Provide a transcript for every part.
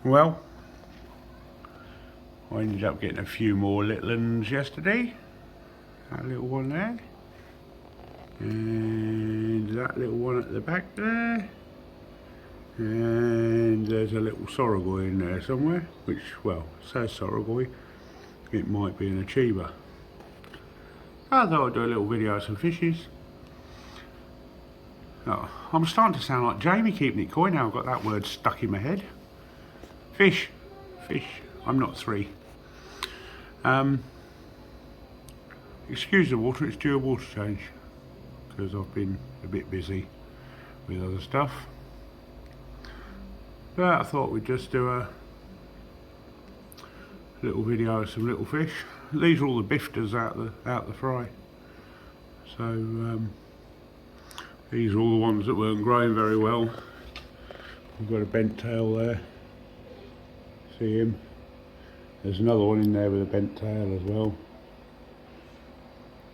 Well, I ended up getting a few more little ones yesterday. That little one there. And that little one at the back there. And there's a little sorrel in there somewhere, which, well, says sorrel. It might be an achiever. I thought I'd do a little video of some fishies. Oh, I'm starting to sound like Jamie keeping it coy now. I've got that word stuck in my head. Fish. I'm not 3. Excuse the water, it's due a water change because I've been a bit busy with other stuff. But I thought we'd just do a little video of some little fish. These are all the bifters out the fry. So these are all the ones that weren't growing very well. We've got a bent tail there. See him? There's another one in there with a bent tail as well.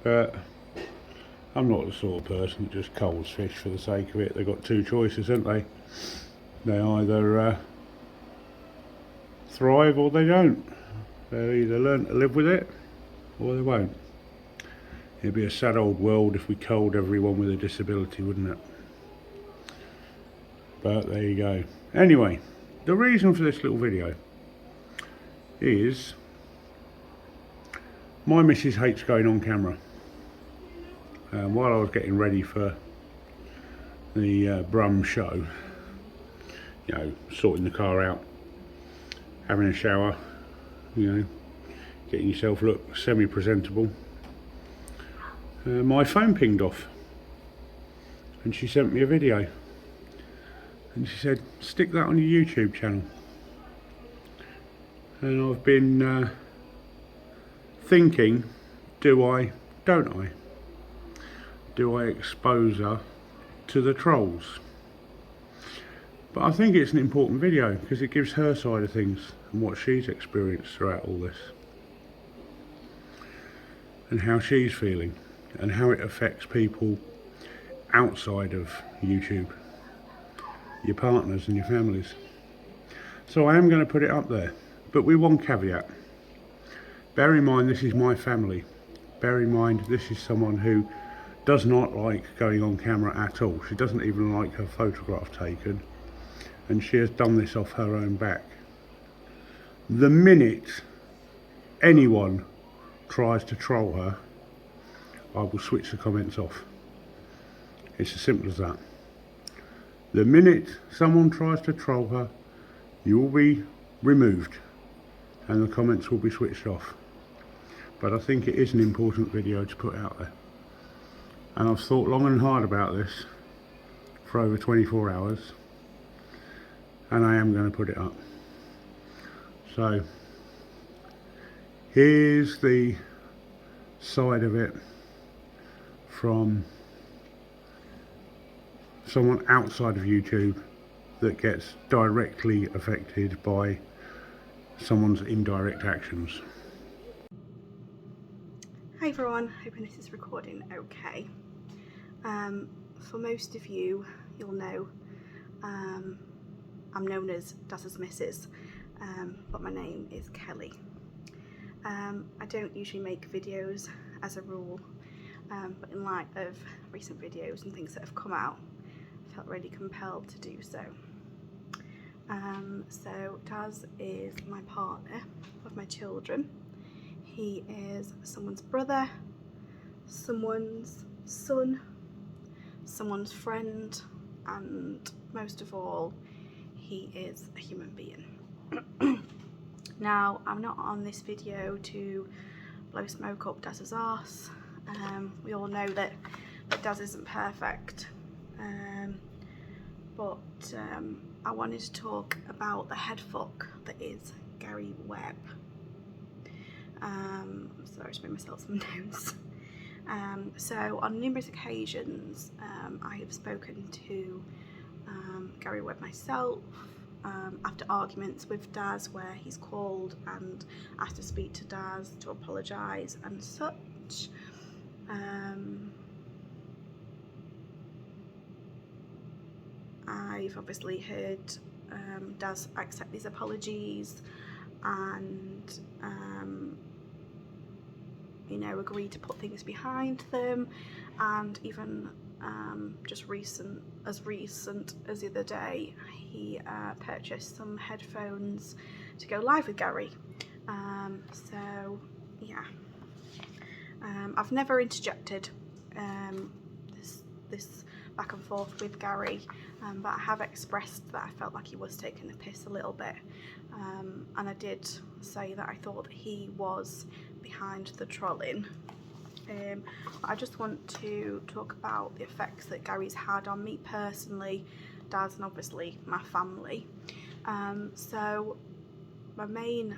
But I'm not the sort of person that just culls fish for the sake of it. They've got 2 choices, haven't they? They either thrive or they don't. They'll either learn to live with it or they won't. It'd be a sad old world if we culled everyone with a disability, wouldn't it? But there you go. Anyway, the reason for this little video is my missus hates going on camera. While I was getting ready for the Brum show, you know, sorting the car out, having a shower, you know, getting yourself look semi-presentable, my phone pinged off and she sent me a video and she said, stick that on your YouTube channel. And I've been thinking, do I, don't I? Do I expose her to the trolls? But I think it's an important video because it gives her side of things and what she's experienced throughout all this. And how she's feeling and how it affects people outside of YouTube. Your partners and your families. So I am going to put it up there, but with one caveat. Bear in mind this is my family. Bear in mind this is someone who does not like going on camera at all. She doesn't even like her photograph taken, and she has done this off her own back. The minute anyone tries to troll her, I will switch the comments off. It's as simple as that. The minute someone tries to troll her, you will be removed and the comments will be switched off. But I think it is an important video to put out there. And I've thought long and hard about this for over 24 hours. And I am going to put it up. So here's the side of it from someone outside of YouTube that gets directly affected by someone's indirect actions. Hi everyone, hoping this is recording okay. For most of you, you'll know I'm known as Daz's Missus, but my name is Kelly. I don't usually make videos as a rule, but in light of recent videos and things that have come out, I felt really compelled to do so. So Daz is my partner of my children. He is someone's brother, someone's son, someone's friend, and most of all, he is a human being. Now, I'm not on this video to blow smoke up Daz's arse. We all know that Daz isn't perfect, but I wanted to talk about the headfuck that is Gary Webb. Sorry, I just made myself some notes. So on numerous occasions, I have spoken to Gary Webb myself, after arguments with Daz where he's called and asked to speak to Daz to apologise and such. I've obviously heard Daz accept these apologies and you know, agree to put things behind them. And even just recent as the other day, he purchased some headphones to go live with Gary. So yeah, I've never interjected this back and forth with Gary, but I have expressed that I felt like he was taking the piss a little bit, and I did say that I thought that he was behind the trolling. But I just want to talk about the effects that Gary's had on me personally, Daz, and obviously my family. So my main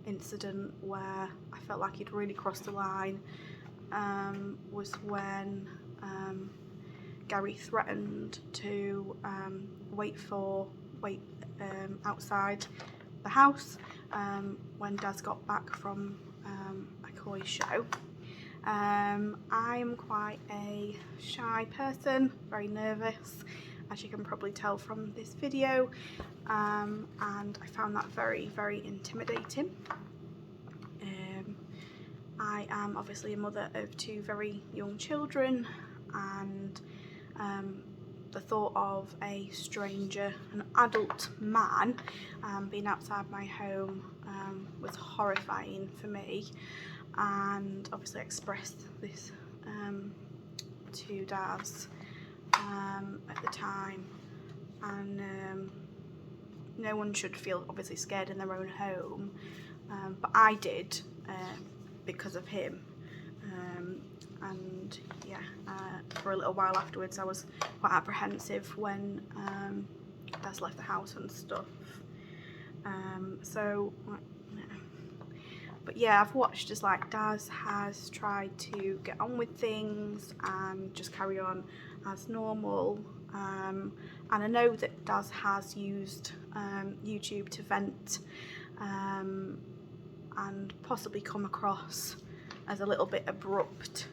incident where I felt like he'd really crossed the line was when Gary threatened to wait outside the house when Daz got back from a koi show. I'm quite a shy person, very nervous, as you can probably tell from this video, and I found that very, very intimidating. I am obviously a mother of 2 very young children, and the thought of a stranger, an adult man, being outside my home was horrifying for me, and obviously expressed this to Daz at the time. And no one should feel obviously scared in their own home, but I did because of him. And yeah, for a little while afterwards I was quite apprehensive when Daz left the house and stuff. But yeah, I've watched as like Daz has tried to get on with things and just carry on as normal, and I know that Daz has used YouTube to vent and possibly come across as a little bit abrupt,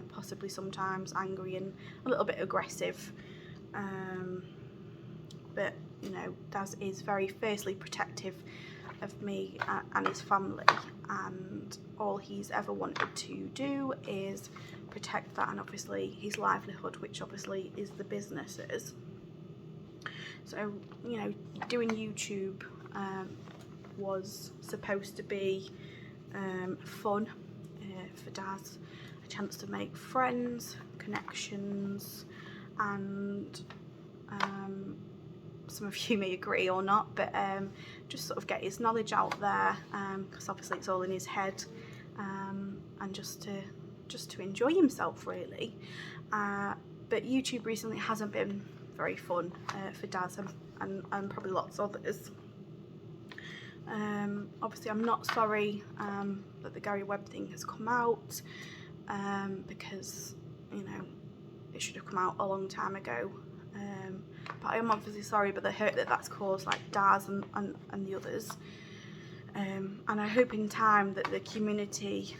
possibly sometimes angry and a little bit aggressive, but you know, Daz is very fiercely protective of me and his family, and all he's ever wanted to do is protect that, and obviously his livelihood, which obviously is the businesses. So you know, doing YouTube was supposed to be fun for Daz, a chance to make friends, connections, and some of you may agree or not, but just sort of get his knowledge out there, because obviously it's all in his head, and just to enjoy himself really. But YouTube recently hasn't been very fun for Daz and probably lots of others. Obviously I'm not sorry that the Gary Webb thing has come out, because you know, it should have come out a long time ago, but I am obviously sorry about the hurt that that's caused, like Daz and the others, and I hope in time that the community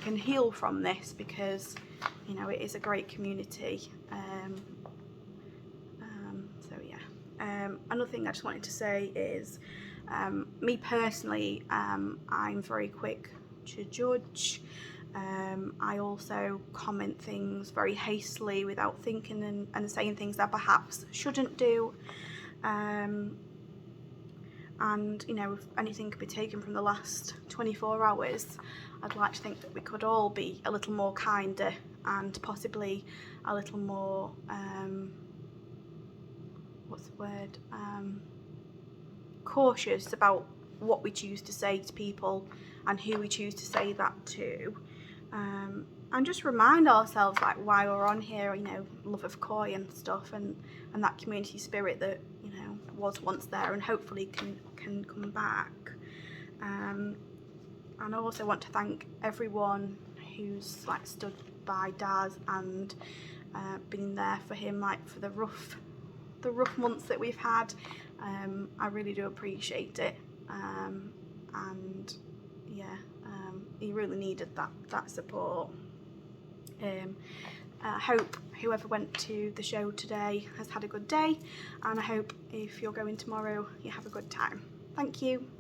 can heal from this, because you know, it is a great community. So yeah, another thing I just wanted to say is, me personally, I'm very quick to judge. I also comment things very hastily without thinking, and saying things that perhaps shouldn't do. And you know, if anything could be taken from the last 24 hours, I'd like to think that we could all be a little more kinder and possibly a little more, cautious about what we choose to say to people and who we choose to say that to, and just remind ourselves, like, why we're on here, you know, love of koi and stuff, and that community spirit that, you know, was once there and hopefully can come back. And I also want to thank everyone who's like stood by Daz and been there for him, like for the rough months that we've had. I really do appreciate it, and yeah, he really needed that support. I hope whoever went to the show today has had a good day, and I hope if you're going tomorrow you have a good time. Thank you.